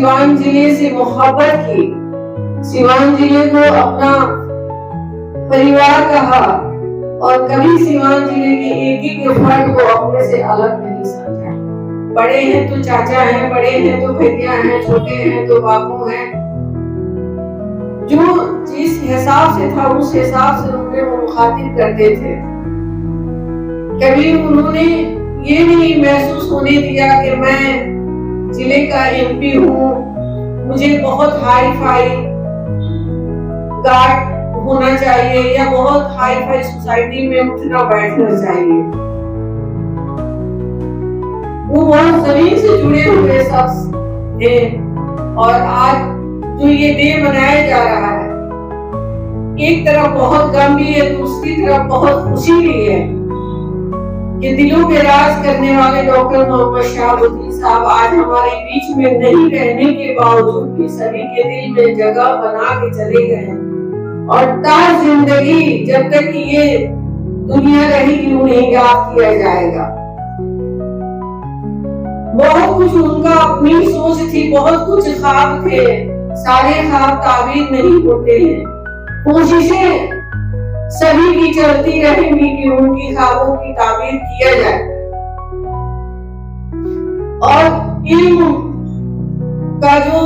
सिवान जिले से मोहब्बत की, सिवान जिले को अपना परिवार कहा और कभी सिवान जिले के एक एक फर्द को अपने से अलग नहीं समझा। बड़े हैं तो चाचा हैं, बड़े हैं तो भैया हैं, छोटे हैं तो बापू हैं। जो जिस हिसाब से था उस हिसाब से उन्हें वो मुखातिब करते थे। कभी उन्होंने ये नहीं महसूस होने दिया कि मैं जिले का एमपी हूँ, मुझे बहुत हाई फाई गार्ड होना चाहिए या बहुत हाई फाई सोसाइटी में उठना बैठना चाहिए। वो बहुत जमीन से जुड़े हुए शख्स थे और आज जो ये डे मनाया जा रहा है, एक तरफ बहुत गम भी है, दूसरी तरफ बहुत खुशी भी है कि दिलों पे राज करने वाले डॉक्टर मोहम्मद शहाबुद्दीन साहब आज हमारे बीच में नहीं रहने के बावजूद भी सभी के दिल में जगह बना के चले गए और ताज जिंदगी जब तक ये दुनिया रहेगी उन्हें याद किया जाएगा। बहुत कुछ उनका अपनी सोच थी, बहुत कुछ ख्वाब थे, सारे ख्वाब ताबीर नहीं होते हैं। कोशिशें सभी की चलती रहेंगी कि उनकी ख्वाबों की ताबीर किया जाए और इल्म का जो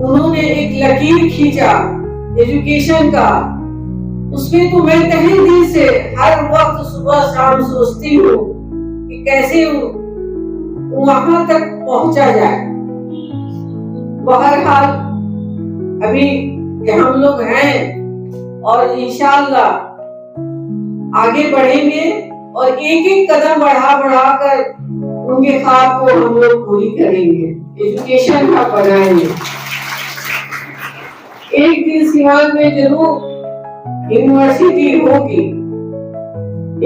उन्होंने एक लकीर खींचा एजुकेशन का, उसमें तो मैं तहे दिल से हर वक्त सुबह शाम सोचती हूँ कि कैसे वहां तक पहुंचा जाए। बहरहाल अभी हम लोग हैं और इंशाअल्लाह आगे बढ़ेंगे और एक एक कदम बढ़ा कर उनके ख्वाब को हम लोग पूरी करेंगे, एजुकेशन का बनाएंगे। एक दिन सिवान में जरूर यूनिवर्सिटी होगी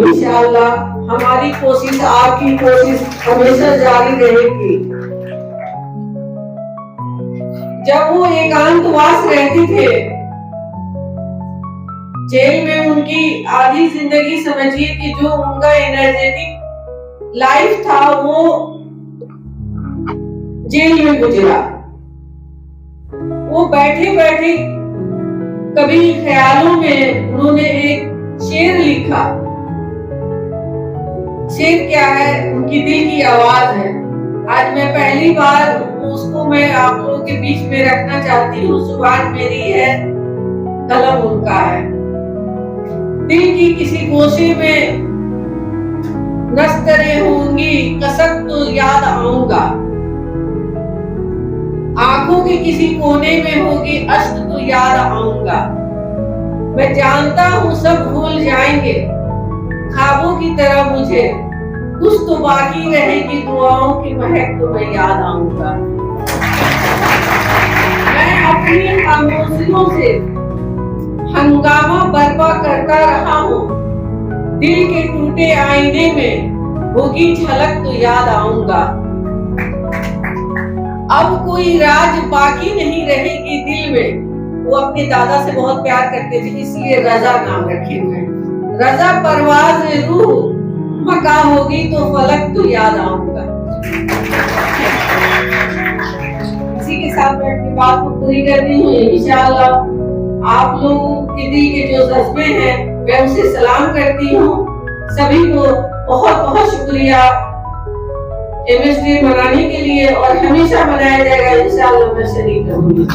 इंशाअल्लाह। हमारी कोशिश, आपकी कोशिश हमेशा जारी रहेगी। जब वो एकांतवास रहते थे जेल में, उनकी आधी जिंदगी समझिए कि जो उनका एनर्जेटिक लाइफ था वो जेल में गुजरा। वो बैठे बैठे कभी ख्यालों में उन्होंने एक शेर लिखा। शेर क्या है? उनकी दिल की आवाज है। आज मैं पहली बार उसको मैं आप लोगों के बीच में रखना चाहती हूँ। जुबान मेरी है, कलम उनका है। दिल की किसी गोशे में नस्तरें होंगी, कसक तो याद आऊंगा। आंखों के किसी कोने में होगी, अश्क तो याद आऊंगा। मैं जानता हूँ सब भूल जाएंगे, ख्वाबों की तरह मुझे कुछ तो बाकी रहेगी, दुआओं की महक तो मैं याद आऊंगा। मैं अपनी खामोशियों से हंगामा बर्पा करता रहा हूँ, दिल के टूटे आईने में होगी झलक तो याद आऊंगा। अब कोई राज बाकी नहीं रहेगी दिल में। वो अपने दादा से बहुत प्यार करते थे, इसलिए रजा नाम रखे हुए। रजा परवाज रूह मका होगी तो फलक तो याद आऊंगा। इसी के साथ मैं अपनी बात को पूरी करती हूँ। इंशाअल्लाह आप लोगों के दिल के जो जज्बे हैं मैं उसे सलाम करती हूँ। सभी को बहुत बहुत शुक्रिया एमएसडी मनाने के लिए, और हमेशा मनाया जाएगा इंशाअल्लाह। मैं शरीक रहूंगी।